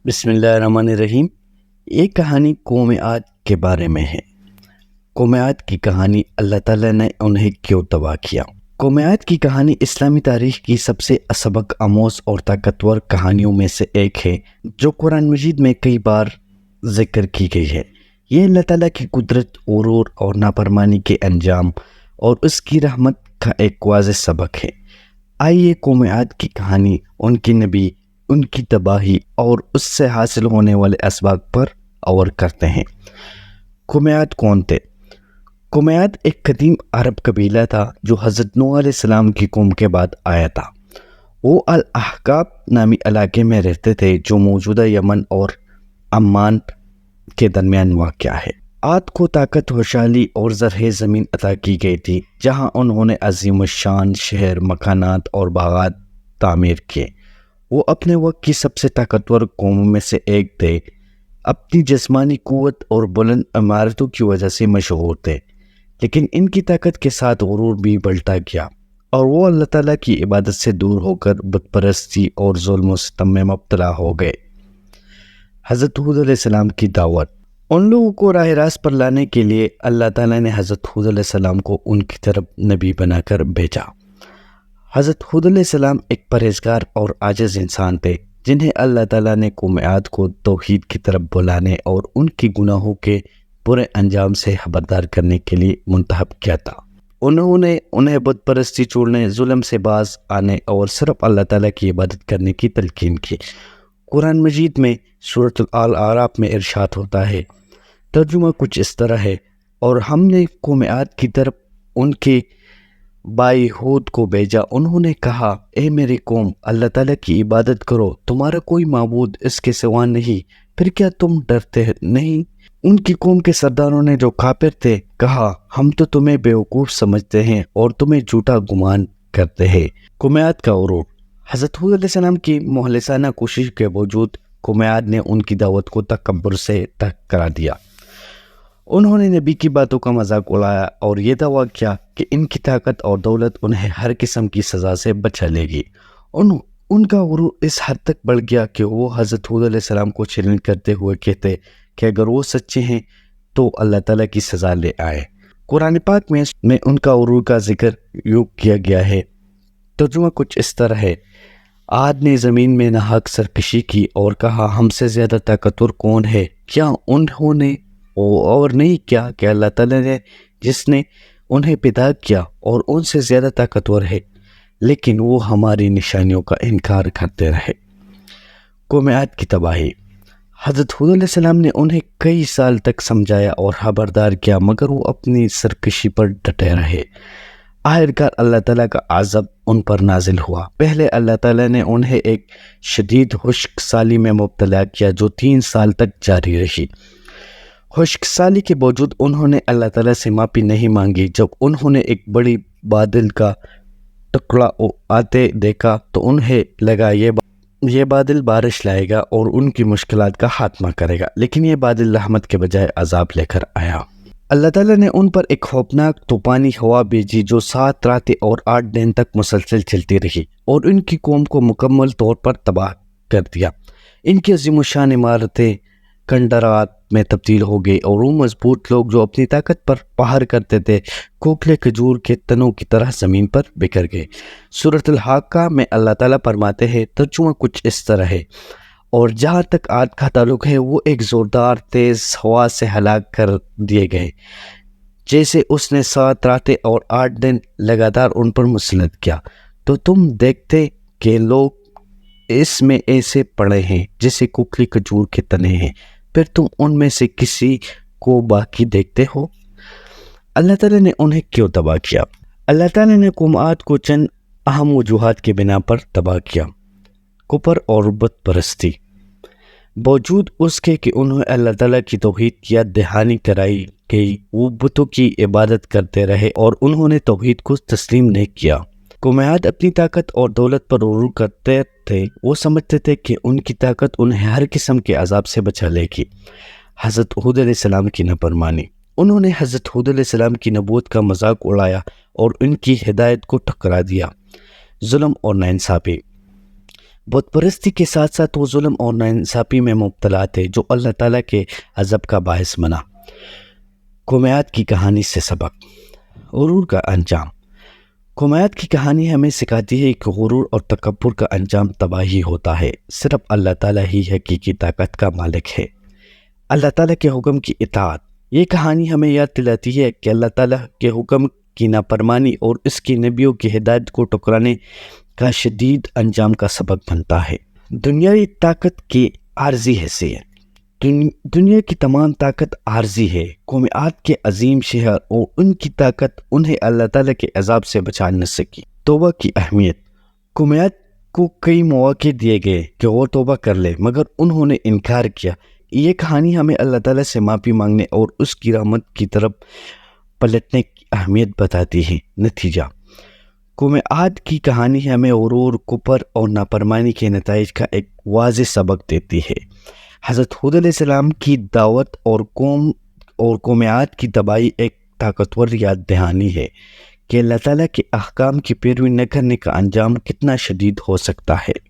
بسم اللہ الرحمن الرحیم۔ یہ کہانی قوم عاد کے بارے میں ہے۔ قوم عاد کی کہانی اللہ تعالیٰ نے انہیں کیوں تباہ کیا۔ قوم عاد کی کہانی اسلامی تاریخ کی سب سے سبق آموز اور طاقتور کہانیوں میں سے ایک ہے جو قرآن مجید میں کئی بار ذکر کی گئی ہے۔ یہ اللہ تعالیٰ کی قدرت، غرور اور نافرمانی کے انجام اور اس کی رحمت کا ایک واضح سبق ہے۔ آئیے قوم عاد کی کہانی، ان کی نبی، ان کی تباہی اور اس سے حاصل ہونے والے اسباق پر غور کرتے ہیں۔ قوم عاد کون تھے؟ قوم عاد ایک قدیم عرب قبیلہ تھا جو حضرت نوح علیہ السلام کی قوم کے بعد آیا تھا۔ وہ الاحقاف نامی علاقے میں رہتے تھے جو موجودہ یمن اور عمان کے درمیان واقع ہے۔ عاد کو طاقت، خوشحالی اور زرعی زمین عطا کی گئی تھی جہاں انہوں نے عظیم الشان شہر، مکانات اور باغات تعمیر کیے۔ وہ اپنے وقت کی سب سے طاقتور قوموں میں سے ایک تھے۔ اپنی جسمانی قوت اور بلند عمارتوں کی وجہ سے مشہور تھے، لیکن ان کی طاقت کے ساتھ غرور بھی بڑھتا گیا اور وہ اللہ تعالیٰ کی عبادت سے دور ہو کر بت پرستی اور ظلم و ستم میں مبتلا ہو گئے۔ حضرت ہود علیہ السلام کی دعوت۔ ان لوگوں کو راہ راست پر لانے کے لیے اللہ تعالیٰ نے حضرت ہود علیہ السلام کو ان کی طرف نبی بنا کر بھیجا۔ حضرت ہود علیہ السلام ایک پرہیزگار اور عاجز انسان تھے جنہیں اللہ تعالیٰ نے قوم عاد کو توحید کی طرف بلانے اور ان کی گناہوں کے برے انجام سے خبردار کرنے کے لیے منتخب کیا تھا۔ انہوں نے انہیں بت پرستی چھوڑنے، ظلم سے باز آنے اور صرف اللہ تعالیٰ کی عبادت کرنے کی تلقین کی۔ قرآن مجید میں سورۃ الاعراف میں ارشاد ہوتا ہے، ترجمہ کچھ اس طرح ہے، اور ہم نے قوم عاد کی طرف ان کے بھائی ہود کو بھیجا۔ انہوں نے کہا، اے میری قوم، اللہ تعالیٰ کی عبادت کرو، تمہارا کوئی معبود اس کے سوا نہیں، پھر کیا تم ڈرتے نہیں؟ ان کی قوم کے سرداروں نے جو کافر تھے کہا، ہم تو تمہیں بیوقوف سمجھتے ہیں اور تمہیں جھوٹا گمان کرتے ہیں۔ قوم عاد کا غرور۔ حضرت ہود علیہ السلام کی مخلصانہ کوشش کے باوجود قوم عاد نے ان کی دعوت کو تکبر سے ٹکرا دیا۔ انہوں نے نبی کی باتوں کا مذاق اڑایا اور یہ دعویٰ کیا کہ ان کی طاقت اور دولت انہیں ہر قسم کی سزا سے بچا لے گی۔ ان کا غرور اس حد تک بڑھ گیا کہ وہ حضرت ہود علیہ السلام کو چیلنج کرتے ہوئے کہتے کہ اگر وہ سچے ہیں تو اللہ تعالیٰ کی سزا لے آئے۔ قرآن پاک میں ان کا غرور کا ذکر یوں کیا گیا ہے، ترجمہ کچھ اس طرح ہے، عاد نے زمین میں ناحق سرکشی کی اور کہا، ہم سے زیادہ طاقتور کون ہے؟ کیا انہوں نے اور نہیں کیا کہ اللہ تعالیٰ نے جس نے انہیں پیدا کیا اور ان سے زیادہ طاقتور ہے؟ لیکن وہ ہماری نشانیوں کا انکار کرتے رہے۔ قوم عاد کی تباہی۔ حضرت ہود علیہ السلام نے انہیں کئی سال تک سمجھایا اور خبردار کیا، مگر وہ اپنی سرکشی پر ڈٹے رہے۔ آخرکار اللہ تعالیٰ کا عذاب ان پر نازل ہوا۔ پہلے اللہ تعالیٰ نے انہیں ایک شدید خشک سالی میں مبتلا کیا جو 3 سال تک جاری رہی۔ خشک سالی کے باوجود انہوں نے اللہ تعالیٰ سے معافی نہیں مانگی۔ جب انہوں نے ایک بڑی بادل کا ٹکڑا آتے دیکھا تو انہیں لگا یہ بادل بارش لائے گا اور ان کی مشکلات کا خاتمہ کرے گا، لیکن یہ بادل رحمت کے بجائے عذاب لے کر آیا۔ اللہ تعالیٰ نے ان پر ایک خوفناک طوفانی ہوا بھیجی جو 7 راتیں اور 8 دن تک مسلسل چلتی رہی اور ان کی قوم کو مکمل طور پر تباہ کر دیا۔ ان کی عظیم الشان عمارتیں کھنڈرات میں تبدیل ہو گئی اور وہ مضبوط لوگ جو اپنی طاقت پر پہر کرتے تھے کھوکھلے کھجور کے تنوں کی طرح زمین پر بکھر گئے۔ سورۃ الحاقہ میں اللہ تعالیٰ فرماتے ہیں، ترجمہ کچھ اس طرح ہے، اور جہاں تک عاد کا تعلق ہے وہ ایک زوردار تیز ہوا سے ہلاک کر دیے گئے، جیسے اس نے 7 راتیں اور 8 دن لگاتار ان پر مسلط کیا۔ تو تم دیکھتے کہ لوگ اس میں ایسے پڑے ہیں جیسے کھوکھلی کھجور کے تنے ہیں، پھر تم ان میں سے کسی کو باقی دیکھتے ہو؟ اللہ تعالیٰ نے انہیں کیوں تباہ کیا؟ اللہ تعالیٰ نے قوم عاد کو چند اہم وجوہات کی بنا پر تباہ کیا۔ کفر اور بت پرستی۔ باوجود اس کے کہ انہیں اللہ تعالیٰ کی توحید کی یاد دہانی کرائی گئی، وہ بتوں کی عبادت کرتے رہے اور انہوں نے توحید کو تسلیم نہیں کیا۔ قوم عاد اپنی طاقت اور دولت پر غرور کرتے تھے۔ وہ سمجھتے تھے کہ ان کی طاقت انہیں ہر قسم کے عذاب سے بچا لے گی۔ حضرت ہود علیہ السلام کی نافرمانی۔ انہوں نے حضرت ہود علیہ السلام کی نبوت کا مذاق اڑایا اور ان کی ہدایت کو ٹھکرا دیا۔ ظلم اور ناانصافی۔ بت پرستی کے ساتھ ساتھ وہ ظلم اور ناانصافی میں مبتلا تھے جو اللہ تعالیٰ کے عذاب کا باعث بنا۔ قوم عاد کی کہانی سے سبق۔ غرور کا انجام۔ قوم عاد کی کہانی ہمیں سکھاتی ہے کہ غرور اور تکبر کا انجام تباہی ہوتا ہے۔ صرف اللہ تعالیٰ ہی حقیقی طاقت کا مالک ہے۔ اللہ تعالیٰ کے حکم کی اطاعت۔ یہ کہانی ہمیں یاد دلاتی ہے کہ اللہ تعالیٰ کے حکم کی نافرمانی اور اس کی نبیوں کی ہدایت کو ٹکرانے کا شدید انجام کا سبق بنتا ہے۔ دنیاوی طاقت کی عارضی حیثیت۔ دنیا کی تمام طاقت عارضی ہے۔ قوم عاد کے عظیم شہر اور ان کی طاقت انہیں اللہ تعالیٰ کے عذاب سے بچا نہ سکی۔ توبہ کی اہمیت۔ قوم عاد کو کئی مواقع دیے گئے کہ وہ توبہ کر لے مگر انہوں نے انکار کیا۔ یہ کہانی ہمیں اللہ تعالیٰ سے معافی مانگنے اور اس کی رحمت کی طرف پلٹنے کی اہمیت بتاتی ہے۔ نتیجہ۔ قوم عاد کی کہانی ہمیں غرور، کفر اور نافرمانی کے نتائج کا ایک واضح سبق دیتی ہے۔ حضرت ہود علیہ السلام کی دعوت اور قوم عاد کی تباہی ایک طاقتور یاد دہانی ہے کہ اللہ تعالیٰ کے احکام کی پیروی نہ کرنے کا انجام کتنا شدید ہو سکتا ہے۔